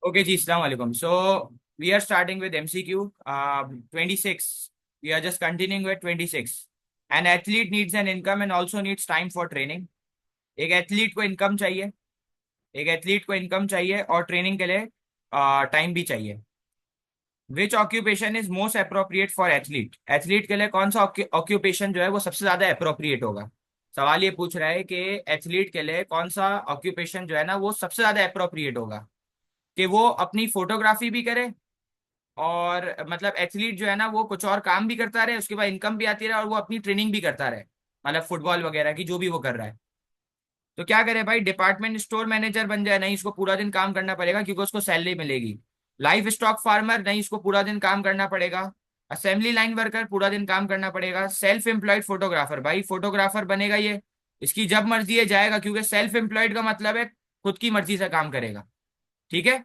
Okay, ji, Assalamu alaikum. So we are starting with MCQ 26. We are just continuing with 26. An athlete needs an income and also needs time for training. एक athlete को income चाहिए, एक athlete को income चाहिए और training के लिए time भी चाहिए. Which occupation is most appropriate for athlete? Athlete के लिए कौन सा ऑक्यूपेशन जो है वो सबसे ज्यादा अप्रोप्रिएट होगा? सवाल ये पूछ रहा है कि एथलीट के लिए कौन सा ऑक्यूपेशन जो है ना वो सबसे ज्यादा अप्रोप्रिएट होगा कि वो अपनी फोटोग्राफी भी करे और मतलब एथलीट जो है ना वो कुछ और काम भी करता रहे, उसके बाद इनकम भी आती रहे और वो अपनी ट्रेनिंग भी करता रहे, मतलब फुटबॉल वगैरह की जो भी वो कर रहा है. तो क्या करे भाई? डिपार्टमेंट स्टोर मैनेजर बन जाए? नहीं, इसको पूरा दिन काम करना पड़ेगा क्योंकि उसको सैलरी मिलेगी. Life stock farmer? नहीं, इसको पूरा दिन काम करना पड़ेगा. Assembly line worker? पूरा दिन काम करना पड़ेगा. Self employed photographer? भाई फोटोग्राफर बनेगा ये, इसकी जब मर्जी है जाएगा, क्योंकि सेल्फ एम्प्लॉयड का मतलब है खुद की मर्जी से काम करेगा. ठीक है.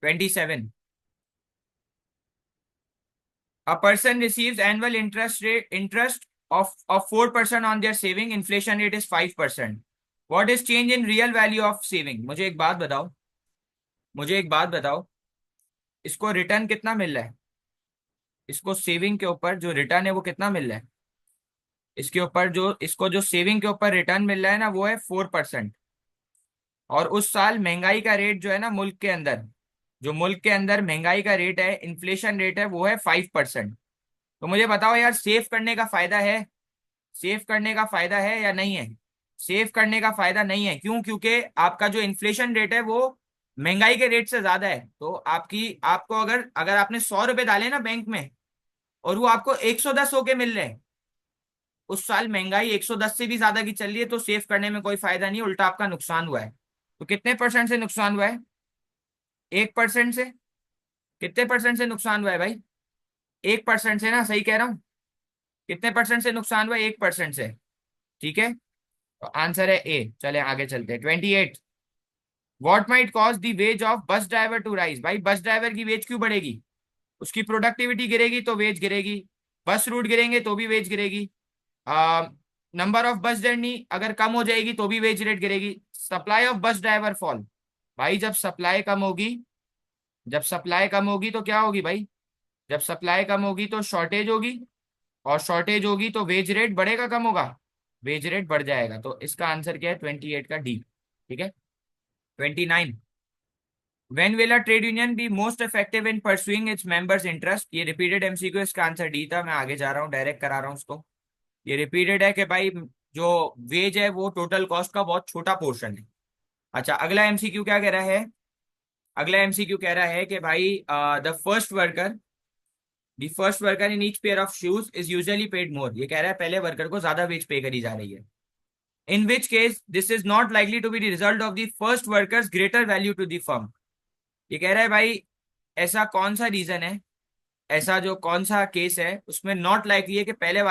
27. A person receives annual interest of 4% on their saving. Inflation rate is 5%. What is change in real value of saving? मुझे एक बात बताओ, इसको रिटर्न कितना मिल रहा है? इसको सेविंग के ऊपर जो रिटर्न है वो कितना मिल रहा है? इसको जो सेविंग के ऊपर रिटर्न मिल रहा है ना वो है 4%. और उस साल महंगाई का रेट जो है ना मुल्क के अंदर, जो मुल्क के अंदर महंगाई का रेट है, इन्फ्लेशन रेट है, वो है 5%. तो मुझे बताओ यार, सेव करने का फायदा है? सेव करने का फायदा है या नहीं है? सेव करने का फायदा नहीं है. क्यों? क्योंकि आपका जो इन्फ्लेशन रेट है वो महंगाई के रेट से ज्यादा है. तो आपको अगर अगर आपने 100 रुपए डाले ना बैंक में और वो आपको 110 होके मिल रहे हैं, उस साल महंगाई 110 से भी ज्यादा की चल रही है, तो सेव करने में कोई फायदा नहीं, उल्टा आपका नुकसान हुआ है. तो कितने परसेंट से नुकसान हुआ है? 1% से. कितने परसेंट से नुकसान हुआ है भाई? 1% से ना, सही कह रहा हूँ? कितने परसेंट से नुकसान हुआ है? 1% से. ठीक है, तो आंसर है ए. चले आगे चलते हैं. 28. What might cause the wage of bus driver to rise? भाई बस ड्राइवर की वेज क्यों बढ़ेगी? उसकी प्रोडक्टिविटी गिरेगी तो वेज गिरेगी, बस रूट गिरेंगे तो भी वेज गिरेगी, नंबर ऑफ बस जर्नी अगर कम हो जाएगी तो भी वेज रेट गिरेगी. Supply of bus driver fall? भाई जब सप्लाई कम होगी तो क्या होगी भाई? जब सप्लाई कम होगी तो शॉर्टेज होगी, और शॉर्टेज होगी तो वेज रेट बढ़ेगा कम होगा? वेज रेट बढ़ जाएगा. तो इसका आंसर क्या है? 28 का डी. ठीक है. 29. When will a trade union be most effective in pursuing its members' interest? ये रिपीटेड एमसीक्यू, इसका आंसर डी था. मैं आगे जा रहा हूँ, डायरेक्ट करा रहा हूँ उसको. ये रिपीटेड है कि भाई जो वेज है वो टोटल कॉस्ट का बहुत छोटा पोर्शन है. अच्छा, अगला एमसीक्यू क्या कह रहा है? अगला एमसीक्यू कह रहा है कि भाई the first worker in each pair of shoes is usually paid more. ये कह रहा है पहले वर्कर को ज्यादा वेज पे करी जा रही है. In which case this is not likely to be the result of the first workers greater value to the firm. ये कह रहा है भाई ऐसा कौन सा रीजन है, ऐसा जो कौन सा केस है उसमें नॉट लाइकली है कि पहले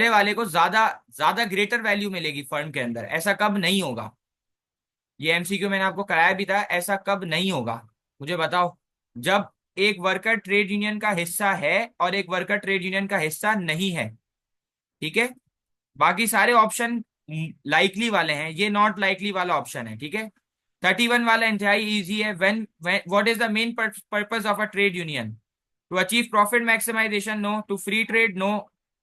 वाले को ज्यादा ज्यादा ग्रेटर वैल्यू मिलेगी फर्म के अंदर? ऐसा कब नहीं होगा? ये एमसीक्यू मैंने आपको कराया भी था. ऐसा कब नहीं होगा मुझे बताओ? जब एक वर्कर ट्रेड यूनियन का हिस्सा है और एक वर्कर ट्रेड यूनियन का हिस्सा नहीं है. ठीक है. बाकी सारे ऑप्शन लाइकली वाले हैं, ये नॉट लाइकली वाला ऑप्शन है. ठीक है. 31 वाला इंतहाई इजी है. When what is the main purpose of a trade union? To achieve profit maximisation? No. To free trade? No.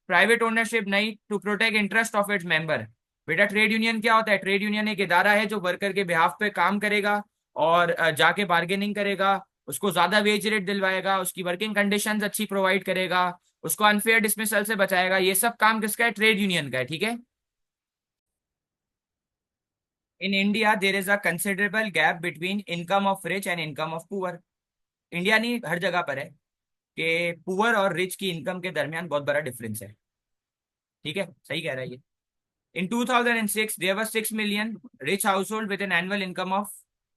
Private ownership? नहीं. To protect interest of its member? बेटा trade union क्या होता है? ट्रेड यूनियन एक इदारा है जो worker के बिहाफ पे काम करेगा और जाके बार्गेनिंग करेगा, उसको ज्यादा वेज रेट दिलवाएगा, उसकी वर्किंग कंडीशंस अच्छी प्रोवाइड करेगा, उसको अनफेयर डिसमिसल से बचाएगा. ये सब काम किसका है? ट्रेड यूनियन का है. ठीक है. In India there is a considerable gap between income of rich and income of poor. India नहीं, हर जगह पर है कि पुअर और रिच की इनकम के दरमियान बहुत बड़ा डिफरेंस है. ठीक है, सही कह रहा है ये. In 2006, there were 6 million rich household with an annual income of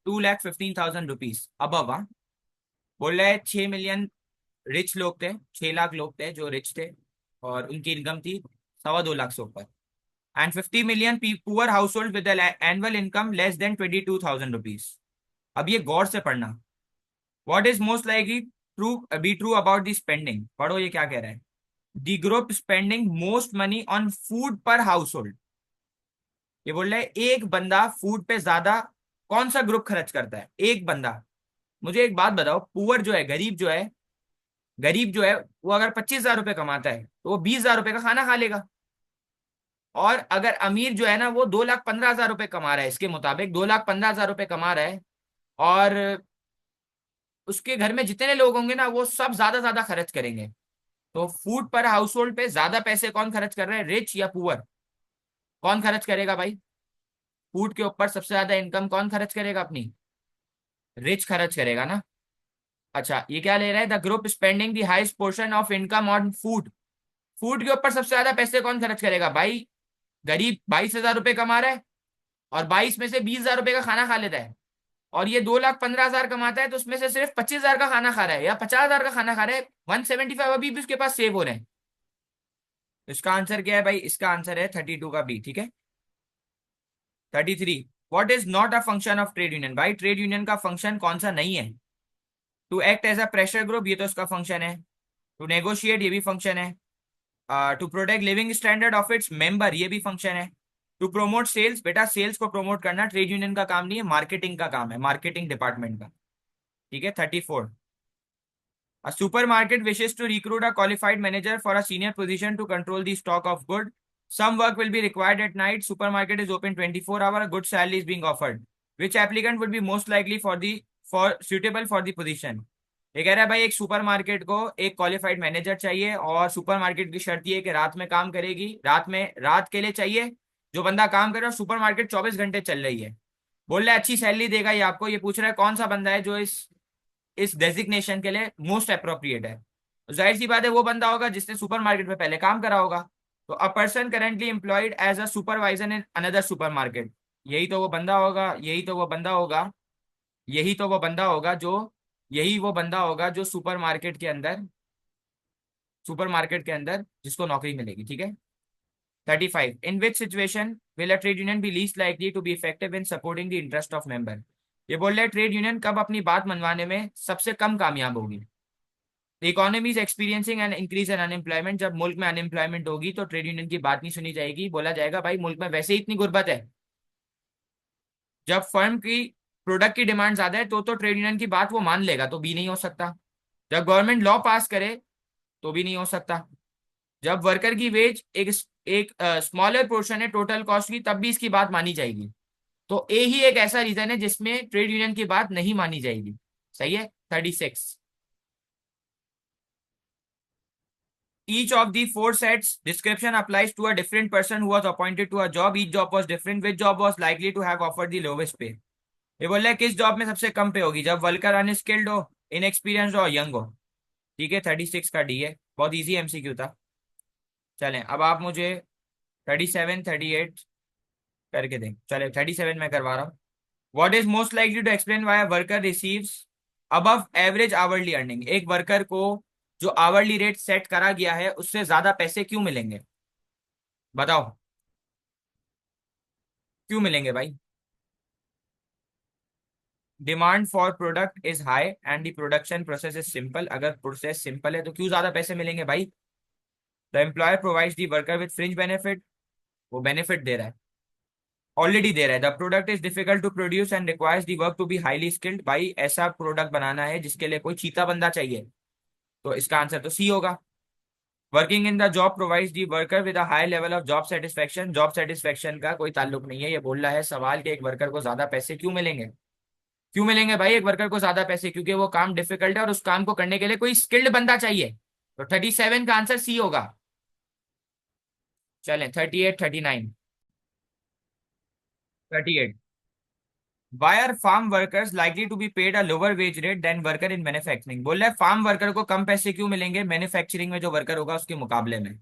2,15,000 rupees. above, हाँ. बोल रहे हैं 6 मिलियन रिच लोग थे, 6 लाख लोग थे जो रिच थे और उनकी इनकम थी 2.25 लाख से ऊपर. And 50 million poor house hold with annual income less than 22,000 rupees. अब ये गौर से पढ़ना. What is most likely true be true about the spending? पढ़ो ये क्या कह रहा है. The group spending most money on food पर हाउस होल्ड. ये बोल रहे हैं एक बंदा फूड पे ज्यादा कौन सा ग्रुप खर्च करता है? एक बंदा। मुझे एक बात बताओ, पुअर जो है, गरीब जो है, वो अगर 25,000 रुपये कमाता है तो वो 20,000 रुपये का खाना खा लेगा। और अगर अमीर जो है ना, वो 2,15,000 रुपये कमा रहा है, इसके मुताबिक 2,15,000 रुपये कमा रहा है, और उसके घर में जितने लोग होंगे ना, वो सब ज्यादा ज्यादा खर्च करेंगे। तो फूड पर हाउस होल्ड पे ज्यादा पैसे कौन खर्च कर रहा है, रिच या पुअर? कौन खर्च करेगा भाई? फूड के ऊपर सबसे ज्यादा इनकम कौन खर्च करेगा अपनी? रिच खर्च करेगा ना। अच्छा, ये क्या ले रहा है, the group spending the highest portion of income on food. Food के ऊपर सबसे ज्यादा पैसे कौन खर्च करेगा भाई? गरीब 22,000 रुपये कमा रहा है, और 22 में से 20,000 रुपये का खाना खा लेता है। और ये 2,15,000 कमाता है, तो उसमें से सिर्फ 25,000 का खाना खा रहा है या 50,000 का खाना खा रहा है। 175 अभी भी उसके पास सेव हो रहे हैं। इसका आंसर क्या है भाई? इसका आंसर है 32 का बी। ठीक है। 33, what is not a function of trade union? भाई ट्रेड यूनियन का फंक्शन कौन सा नहीं है? To act as a pressure group, ये तो इसका फंक्शन है। टू नेगोशिएट, ये भी फंक्शन है। To protect living standard of its member, ये भी फंक्शन है। टू प्रोमोट सेल्स, बेटा सेल्स को प्रमोट करना ट्रेड यूनियन का काम नहीं है, मार्केटिंग का काम है, मार्केटिंग डिपार्टमेंट का। ठीक है। 34, a supermarket wishes to recruit a qualified manager for a senior position to control the stock of good. Some work will be required at night. Supermarket is open 24 hour. A good salary is being offered. Which applicant would be most likely for suitable for the position? ये कह रहा है भाई, एक supermarket को एक qualified manager चाहिए, और सुपरमार्केट की शर्त ये है कि रात में काम करेगी, रात के लिए चाहिए जो बंदा काम करे, और सुपरमार्केट 24 घंटे चल रही है। बोल रहा है अच्छी सैलरी देगा ये आपको। ये पूछ रहा है कौन सा बंदा है जो इस डेजिग्नेशन के लिए मोस्ट अप्रोप्रिएट है। तो जाहिर सी बात है, वो बंदा होगा जिसने सुपरमार्केट में पहले काम करा होगा। तो a person currently employed as a supervisor in another supermarket, यही तो वो बंदा होगा, यही तो वो बंदा होगा, यही तो वो बंदा होगा जो यही वो बंदा होगा जो सुपरमार्केट के अंदर जिसको नौकरी मिलेगी। ठीक है। 35, in which situation will a trade union be least likely to be effective in supporting the interest of member? ये बोल रहा है ट्रेड यूनियन कब अपनी बात मनवाने में सबसे कम कामयाब होगी? Economy is experiencing N increase in unemployment, जब मुल्क में अनएम्प्लॉयमेंट होगी तो ट्रेड यूनियन की बात नहीं सुनी जाएगी। बोला जाएगा भाई मुल्क में वैसे ही इतनी गुर्बत है। जब फर्म की प्रोडक्ट की डिमांड ज्यादा है तो ट्रेड यूनियन की बात वो मान लेगा, तो भी नहीं हो सकता। जब गवर्नमेंट लॉ पास करे तो भी नहीं हो सकता। जब वर्कर की वेज एक एक स्मॉलर पोर्शन है टोटल कॉस्ट की, तब भी इसकी बात मानी जाएगी। तो ए ही एक ऐसा रीजन है जिसमें ट्रेड यूनियन की बात नहीं मानी जाएगी। सही है। 36, each of the four sets description applies to a different person who was appointed to a job. Each job was different. Which job was likely to have offered the lowest pay? ये बोल रहा है किस job में सबसे कम पे होगी? जब वर्कर अनस्किल्ड हो, इनएक्सपीरियंस्ड हो, यंग हो। ठीक है। 36 का डी है। बहुत इजी एमसीक्यू था। चलें, अब आप मुझे 37, 38 करके दें। चले, 37 में करवा रहा हूँ। What is most likely to explain why a worker receives above average hourly earning? एक वर्कर को जो आवरली रेट सेट करा गया है उससे ज्यादा पैसे क्यों मिलेंगे? बताओ, क्यों मिलेंगे भाई? Demand for product is high and the production process is simple. अगर प्रोसेस सिंपल है तो क्यों ज्यादा पैसे मिलेंगे भाई? The employer provides the worker with fringe benefit, वो बेनिफिट दे रहा है, ऑलरेडी दे रहा है। The product is difficult to produce and requires the work to be highly skilled, भाई ऐसा प्रोडक्ट बनाना है जिसके लिए कोई चीता बंदा चाहिए। तो इसका आंसर तो सी होगा। Working in the job provides the worker with a high level of job satisfaction, job satisfaction का कोई ताल्लुक नहीं है। ये बोल रहा है सवाल कि एक वर्कर को ज्यादा पैसे क्यों मिलेंगे? क्यों मिलेंगे भाई एक वर्कर को ज्यादा पैसे? क्योंकि वो काम डिफिकल्ट है और उस काम को करने के लिए कोई स्किल्ड बंदा चाहिए। तो 37 का आंसर सी होगा। चलें, 38, 39, 38, why are farm workers likely to be paid a lower wage rate than worker in manufacturing? बोल रहा है फार्म वर्कर को कम पैसे क्यों मिलेंगे मैन्युफैक्चरिंग में जो वर्कर होगा उसके मुकाबले में?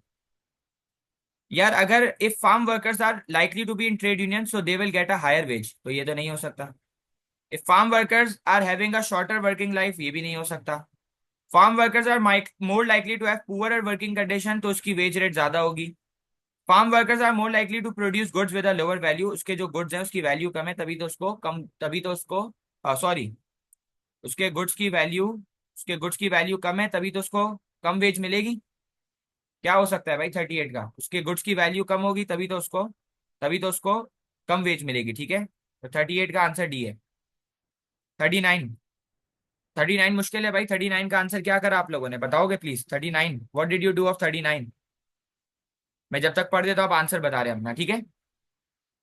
यार अगर if farm workers are likely to be in trade union so they will get a higher wage, तो ये तो नहीं हो सकता। If farm workers are having a shorter working life, ये भी नहीं हो सकता। Farm workers are more likely to have poorer working condition, तो उसकी वेज रेट ज्यादा होगी। Farm workers are more likely to produce goods with a lower value, उसके जो गुड्स हैं उसकी वैल्यू कम है, तभी तो उसको सॉरी उसके गुड्स की वैल्यू उसके गुड्स की वैल्यू कम है, तभी तो उसको कम वेज मिलेगी। क्या हो सकता है भाई 38 का? उसके गुड्स की वैल्यू कम होगी, तभी तो उसको कम वेज मिलेगी। ठीक है। तो 38 का आंसर डी है। 39। 39 मुश्किल है भाई। 39 का आंसर क्या करा आप लोगों ने, बताओगे please. 39, what did you do of 39? मैं जब तक पढ़ देता हूँ आप आंसर बता रहे हैं अपना, ठीक है।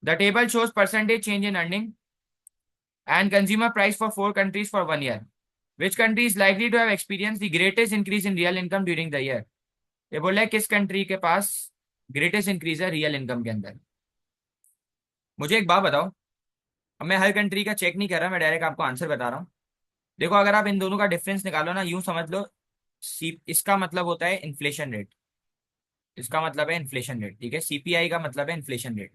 The table shows percentage change in earning and consumer price for 4 countries for 1 year. Which country is likely to have experienced the greatest increase in real income during the year? ये बोला है किस कंट्री के पास greatest increase है real income के अंदर। मुझे एक बात बताओ, अब मैं हर कंट्री का चेक नहीं कर रहा, मैं डायरेक्ट आपको आंसर बता रहा हूँ। देखो अगर आप इन दोनों का डिफरेंस निकालो ना, यूं समझ लो, इसका मतलब होता है इन्फ्लेशन रेट। इसका मतलब है इन्फ्लेशन रेट, ठीक है। सीपीआई का मतलब है इन्फ्लेशन रेट।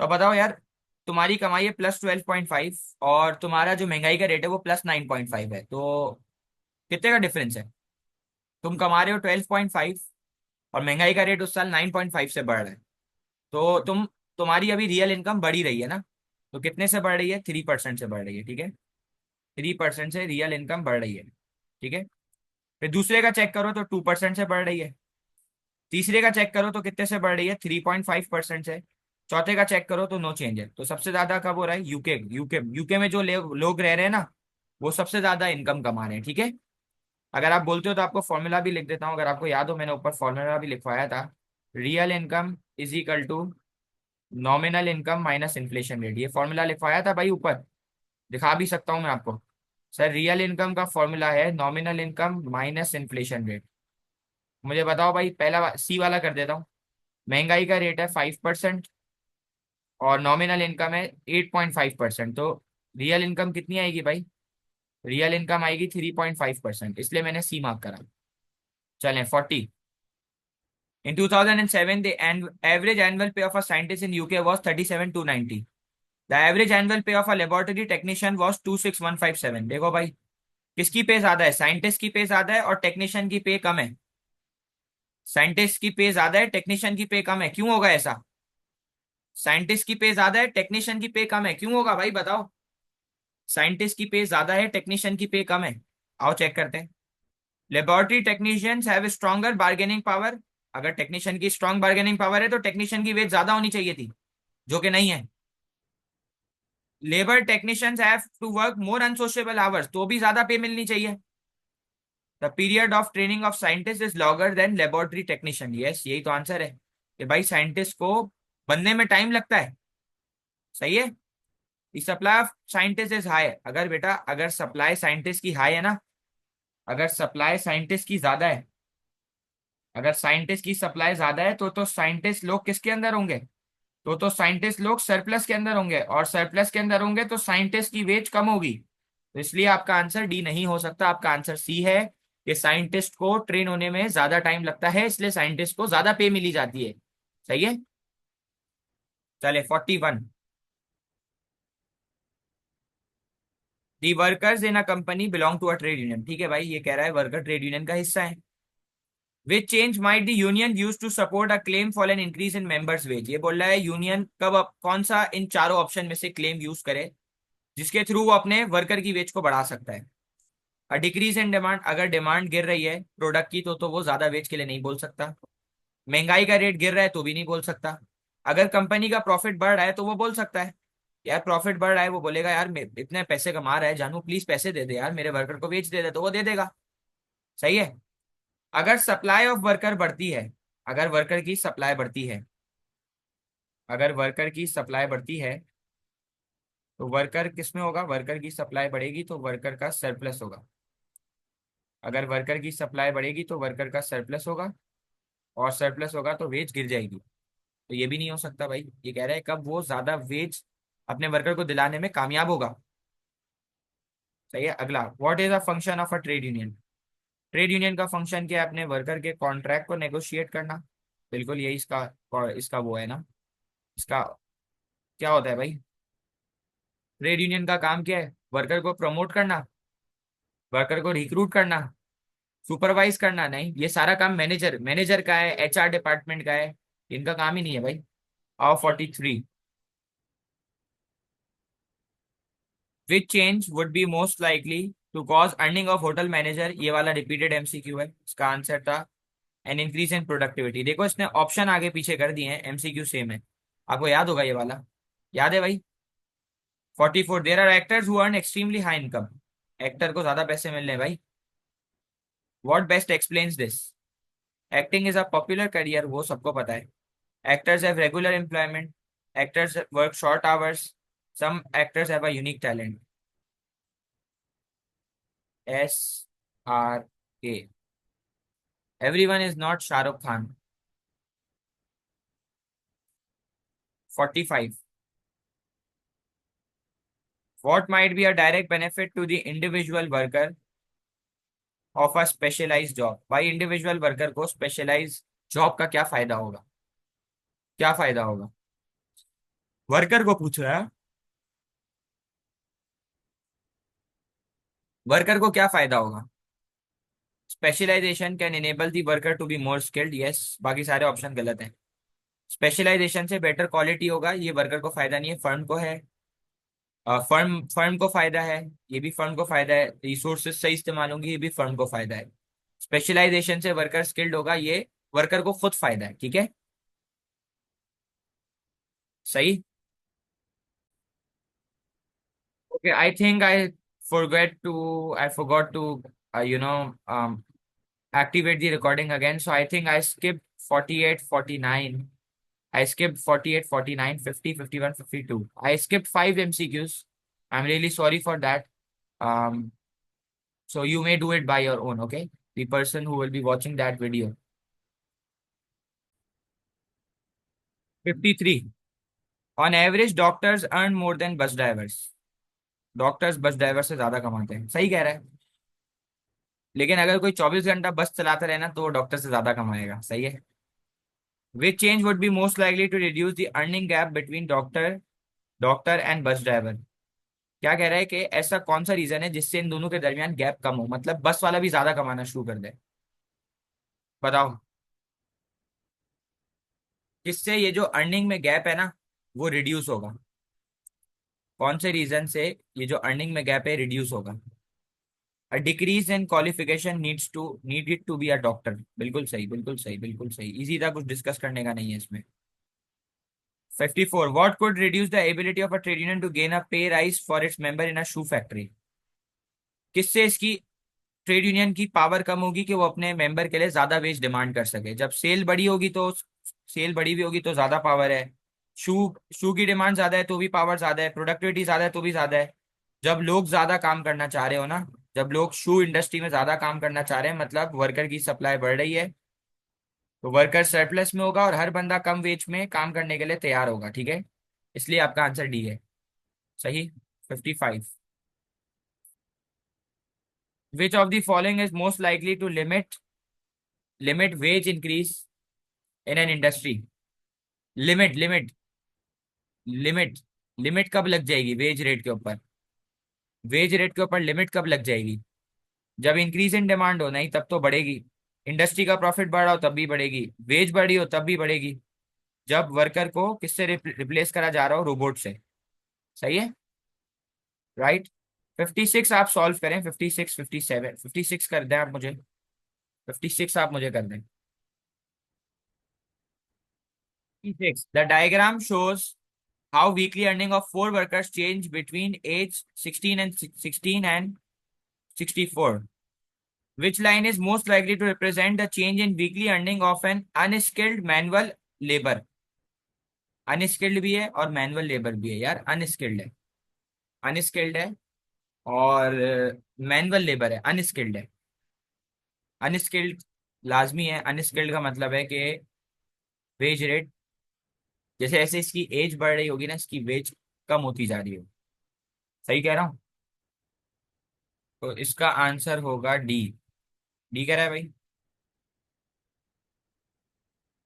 तो बताओ यार, तुम्हारी कमाई है +12.5 और तुम्हारा जो महंगाई का रेट है वो +9.5 है, तो कितने का डिफरेंस है? तुम कमा रहे हो 12.5 और महंगाई का रेट उस साल 9.5 से बढ़ रहा है। तो तुम्हारी अभी रियल इनकम बढ़ ही रही है ना। तो कितने से बढ़ रही है? 3% से बढ़ रही है, ठीक है। 3% से रियल इनकम बढ़ रही है, ठीक है। फिर दूसरे का चेक करो तो 2% से बढ़ रही है। तीसरे का चेक करो तो कितने से बढ़ रही है? 3.5% से। चौथे का चेक करो तो नो चेंज है। तो सबसे ज्यादा कब हो रहा है? यूके यूके यूके में जो लोग रह रहे हैं ना, वो सबसे ज्यादा इनकम कमा रहे हैं, ठीक है। अगर आप बोलते हो तो आपको फॉर्मूला भी लिख देता हूँ, अगर आपको याद हो मैंने ऊपर फॉर्मूला भी लिखवाया था। Real income is equal to nominal income minus inflation rate. ये फॉर्मूला लिखवाया था भाई ऊपर, दिखा भी सकता हूँ मैं आपको। सर रियल इनकम का फॉर्मूला है nominal income minus inflation rate. मुझे बताओ भाई, पहला सी वाला कर देता हूँ। महंगाई का रेट है 5% और नॉमिनल इनकम है 8.5%, तो रियल इनकम कितनी आएगी भाई? रियल इनकम आएगी 3.5%, इसलिए मैंने सी मार्क करा। चलें 40। In 2007, the average annual pay of a scientist in UK was 37,290. The average annual pay of a laboratory technician was 26,157. देखो भाई, किसकी पे ज्यादा है? साइंटिस्ट की पे ज्यादा है और टेक्नीशियन की पे कम है। साइंटिस्ट की पे ज्यादा है, टेक्नीशियन की पे कम है, क्यों होगा ऐसा? साइंटिस्ट की पे ज्यादा है, टेक्नीशियन की पे कम है, क्यों होगा भाई बताओ? साइंटिस्ट की पे ज्यादा है, टेक्नीशियन की पे कम है। आओ चेक करते हैं। Laboratory technicians have stronger bargaining power. अगर टेक्नीशियन की स्ट्रॉन्ग बार्गेनिंग पावर है तो टेक्नीशियन की वेज ज्यादा होनी चाहिए थी, जो कि नहीं है। Labour technicians have to work more unsociable hours, तो भी ज्यादा पे मिलनी चाहिए। The period of training of scientist is longer than laboratory technician. Yes, यही तो आंसर है कि भाई साइंटिस्ट को बनने में टाइम लगता है। सही है। The supply of scientist is high. अगर बेटा, अगर सप्लाई साइंटिस्ट की हाई है ना, अगर सप्लाई साइंटिस्ट की ज्यादा है, अगर साइंटिस्ट की सप्लाई ज्यादा है तो साइंटिस्ट लोग किसके अंदर होंगे? तो साइंटिस्ट लोग सरप्लस के अंदर होंगे, और सरप्लस के अंदर होंगे तो साइंटिस्ट की वेज कम होगी। तो इसलिए आपका आंसर डी नहीं हो सकता, आपका आंसर सी है कि साइंटिस्ट को ट्रेन होने में ज्यादा टाइम लगता है, इसलिए साइंटिस्ट को ज्यादा पे मिली जाती है। सही है। चले 41। The workers in a company belong to a trade union. ठीक है भाई, ये कह रहा है वर्कर ट्रेड यूनियन का हिस्सा है। Which change might the union use to support a claim for an increase in members wage. ये बोल रहा है यूनियन कब कौन सा इन चारों ऑप्शन में से क्लेम यूज करे जिसके थ्रू वो अपने वर्कर की वेज को बढ़ा सकता है। अ डिक्रीज इन डिमांड, अगर डिमांड गिर रही है प्रोडक्ट की तो वो ज्यादा वेज के लिए नहीं बोल सकता। महंगाई का रेट गिर रहा है तो भी नहीं बोल सकता। अगर कंपनी का प्रॉफिट बढ़ रहा है तो वो बोल सकता है। यार प्रॉफिट बढ़ रहा है, वो बोलेगा यार इतने पैसे कमा रहा है जानू, प्लीज पैसे दे दे यार, मेरे वर्कर को वेज दे दे, तो वो दे देगा। सही है। अगर सप्लाई ऑफ वर्कर बढ़ती है, अगर वर्कर की सप्लाई बढ़ती है, अगर वर्कर की सप्लाई बढ़ती है तो वर्कर किस में होगा? वर्कर की सप्लाई बढ़ेगी तो वर्कर का सरप्लस होगा। अगर वर्कर की सप्लाई बढ़ेगी तो वर्कर का सरप्लस होगा, और सरप्लस होगा तो वेज गिर जाएगी। तो ये भी नहीं हो सकता भाई। ये कह रहा है कब वो ज्यादा वेज अपने वर्कर को दिलाने में कामयाब होगा। सही है। अगला, what is a function of a trade union. Trade union का फंक्शन क्या है? अपने वर्कर के कॉन्ट्रैक्ट को नेगोशिएट करना। बिल्कुल यही इसका इसका वो है ना। इसका क्या होता है भाई? ट्रेड यूनियन का काम क्या है? वर्कर को प्रमोट करना, वर्कर को रिक्रूट करना, सुपरवाइज करना? नहीं, ये सारा काम मैनेजर मैनेजर का है, एचआर डिपार्टमेंट का है। इनका काम ही नहीं है भाई। आओ 43। Which change would be most likely to cause earning of hotel manager. ये वाला रिपीटेड एमसीक्यू है, इसका आंसर था एन इंक्रीज इन प्रोडक्टिविटी। देखो इसने ऑप्शन आगे पीछे कर दिए हैं, एमसीक्यू सेम है। आपको याद होगा ये वाला, याद है भाई? 44, there are actors who earn extremely high income. Actor को ज्यादा पैसे मिल रहे हैं भाई। What best explains this? Acting is a popular career, वो सबको पता है। Actors have regular employment, actors work short hours, some actors have a unique talent. S R K, everyone is not Shahrukh Khan. 45, what might be a direct benefit to the individual worker of a specialized job? भाई individual worker को specialise job का क्या फायदा होगा? क्या फायदा होगा? Worker को पूछ रहा है। वर्कर को क्या फायदा होगा? Specialisation can enable the worker to be more skilled, yes. बाकी सारे ऑप्शन गलत हैं। स्पेशलाइजेशन से बेटर क्वालिटी होगा, ये वर्कर को फायदा नहीं है, फर्म को है। फर्म फर्म को फायदा है, ये भी फर्म को फायदा है। रिसोर्सेज सही इस्तेमाल होंगे, ये भी फर्म को फायदा है। स्पेशलाइजेशन से वर्कर स्किल्ड होगा, ये वर्कर को खुद फायदा है, ठीक है। सही। Okay, I think I forgot to you know activate the recording again. So I think I skipped 48, 49. I skipped 48, 49, 50, 51, 52. I skipped 5 MCQs. I'm really sorry for that. Um, so you may do it by your own, okay? The person who will be watching that video. 53. On average, doctors earn more than bus drivers. Doctors bus driver से ज्यादा कमाते हैं, सही कह रहा है। लेकिन अगर कोई 24 घंटा बस चलाता रहे ना, तो वो डॉक्टर से ज्यादा कमाएगा, सही है। Which change would be most likely to reduce the earning gap between doctor and bus driver? क्या कह रहा है कि ऐसा कौन सा रीजन है जिससे इन दोनों के दरमियान गैप कम हो, मतलब बस वाला भी ज्यादा कमाना शुरू कर दे? बताओ। किससे ये जो अर्निंग में गैप है ना, वो रिड्यूस होगा? कौन से रीजन से ये जो अर्निंग में गैप है रिड्यूस होगा? A decrease in qualification needed to be a doctor. बिल्कुल सही, बिल्कुल सही, बिल्कुल सही। इजी था, कुछ डिस्कस करने का नहीं है इसमें। 54, what could reduce the ability of a trade union to gain a pay rise for its member in a shoe factory? किससे इसकी ट्रेड यूनियन की पावर कम होगी कि वो अपने मेंबर के लिए ज्यादा वेज डिमांड कर सके? जब सेल बड़ी होगी तो सेल बड़ी भी होगी तो ज्यादा पावर है। शू शू की डिमांड ज्यादा है तो भी पावर ज्यादा है, प्रोडक्टिविटी ज्यादा है तो भी ज्यादा है। जब लोग ज्यादा काम करना चाह रहे हो ना, जब लोग शू इंडस्ट्री में ज्यादा काम करना चाह रहे हैं, मतलब वर्कर की सप्लाई बढ़ रही है, तो वर्कर सरप्लस में होगा और हर बंदा कम वेज में काम करने के लिए तैयार होगा, ठीक है। इसलिए आपका आंसर डी है। सही। 55, which of the following is most likely to limit wage increase in an industry? Limit limit limit limit कब लग जाएगी वेज रेट के ऊपर? वेज रेट के ऊपर लिमिट कब लग जाएगी? जब इंक्रीज इन डिमांड हो, नहीं तब तो बढ़ेगी। इंडस्ट्री का प्रॉफिट बढ़ रहा हो तब भी बढ़ेगी, वेज बढ़ी हो तब भी बढ़ेगी। जब वर्कर को किससे रिप्लेस करा जा रहा हो? रोबोट से। सही है, राइट। 56 आप सॉल्व करें, 56, 57, 56 कर दें आप मुझे। 56 आप मुझे कर दें। 56, the diagram shows how weekly earning of four workers change between age 16 and 64. Which line is most likely to represent the change in weekly earning of an unskilled manual labor? Unskilled भी है और manual labour भी है यार। Unskilled है, unskilled है, और manual labour है, अनस्किल्ड है। अनस्किल्ड लाजमी है, अनस्किल्ड का मतलब है कि वेज रेट, जैसे जैसे इसकी एज बढ़ रही होगी ना, इसकी वेज कम होती जा रही है। सही कह रहा हूँ? तो इसका आंसर होगा डी। डी कह रहा है भाई,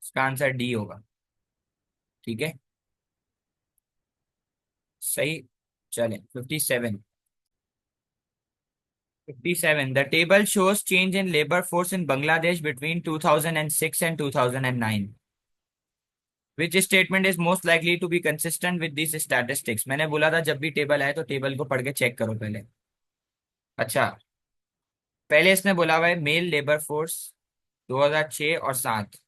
इसका आंसर डी होगा, ठीक है। सही। चलें, 57। 57, the table shows change in labour force in Bangladesh between 2006 and 2009। Which statement is most likely to be consistent with this statistics? मैंने बोला था जब भी टेबल आए तो टेबल को पढ़ के चेक करो पहले। अच्छा, पहले इसने बोला हुआ है मेल लेबर फोर्स 2006 और 7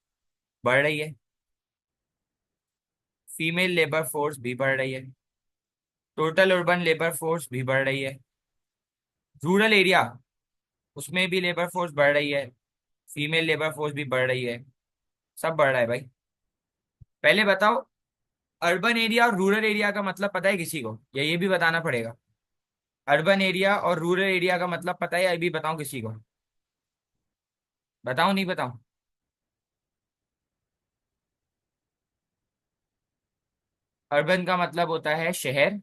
बढ़ रही है, फीमेल लेबर फोर्स भी बढ़ रही है, टोटल अर्बन लेबर फोर्स भी बढ़ रही है। रूरल एरिया, उसमें भी लेबर फोर्स बढ़ रही है, फीमेल लेबर फोर्स भी बढ़ रही है, सब बढ़ रहा है भाई। पहले बताओ, अर्बन एरिया और रूरल एरिया का मतलब पता है किसी को, या ये भी बताना पड़ेगा? अर्बन एरिया और रूरल एरिया का मतलब पता है, या ये भी बताऊं किसी को? बताऊं नहीं बताऊं? अर्बन का मतलब होता है शहर,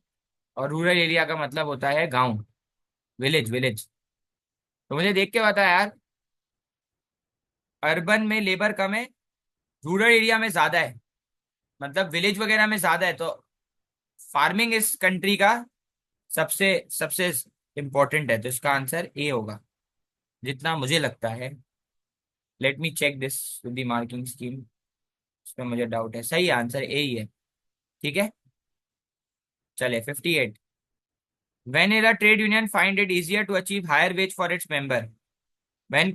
और रूरल एरिया का मतलब होता है गांव, विलेज विलेज। तो मुझे देख के बता यार, अर्बन में लेबर कम है, रूरल एरिया में ज्यादा है, मतलब विलेज वगैरह में ज्यादा है, तो फार्मिंग इस कंट्री का सबसे सबसे इम्पोर्टेंट है, तो इसका आंसर ए होगा, जितना मुझे लगता है। Let me check this with the marking scheme, इसमें मुझे डाउट है, सही आंसर ए ही है। ठीक है, चले 58। When will a trade union find it easier to achieve higher wage for its member? When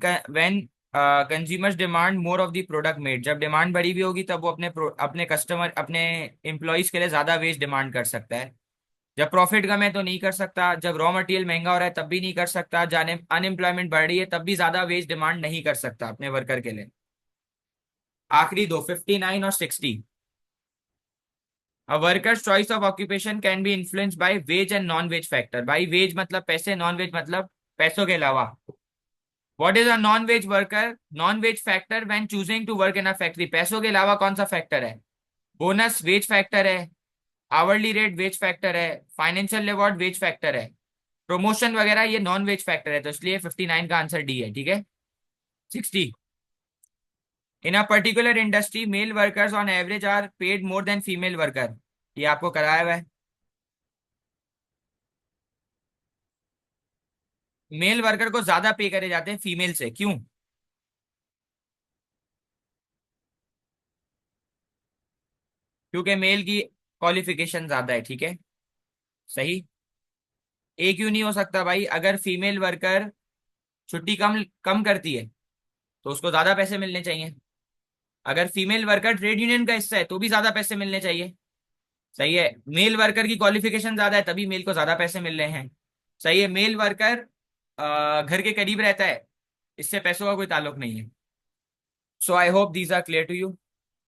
consumers demand more of the product made, जब demand बढ़ी हुई होगी तब वो अपने कस्टमर, अपने एम्प्लॉयज के लिए ज्यादा वेज डिमांड कर सकता है। जब प्रॉफिट कम है तो नहीं कर सकता, जब रॉ मटेरियल महंगा हो रहा है तब भी नहीं कर सकता, जाने अनएम्प्लॉयमेंट बढ़ रही है तब भी ज्यादा वेज डिमांड नहीं कर सकता अपने वर्कर के लिए। आखिरी दो, 59 और 60। A worker's choice of occupation can be influenced by wage and non-wage factor. भाई वेज मतलब पैसे, नॉन वेज मतलब पैसों के अलावा। What is a non-wage worker? Non-wage factor when choosing to work in a factory. पैसों के अलावा कौन सा फैक्टर है? बोनस वेज फैक्टर है, आवरली रेट वेज फैक्टर है, फाइनेंशियल रिवॉर्ड वेज फैक्टर है, प्रमोशन वगैरह ये नॉन वेज फैक्टर है, तो इसलिए 59 का आंसर डी है। ठीक है, 60। In a particular industry male workers on average are paid more than female worker, ये आपको कराया हुआ है। मेल वर्कर को ज्यादा पे करे जाते हैं फीमेल से, क्यों? क्योंकि मेल की क्वालिफिकेशन ज्यादा है। ठीक है, सही। ए क्यों नहीं हो सकता भाई? अगर फीमेल वर्कर छुट्टी कम कम करती है तो उसको ज्यादा पैसे मिलने चाहिए। अगर फीमेल वर्कर ट्रेड यूनियन का हिस्सा है तो भी ज्यादा पैसे मिलने चाहिए। सही है, मेल वर्कर की क्वालिफिकेशन ज्यादा है तभी मेल को ज्यादा पैसे मिल रहे हैं। सही है, मेल वर्कर घर के करीब रहता है, इससे पैसों का कोई ताल्लुक नहीं है। So I hope these are clear to you.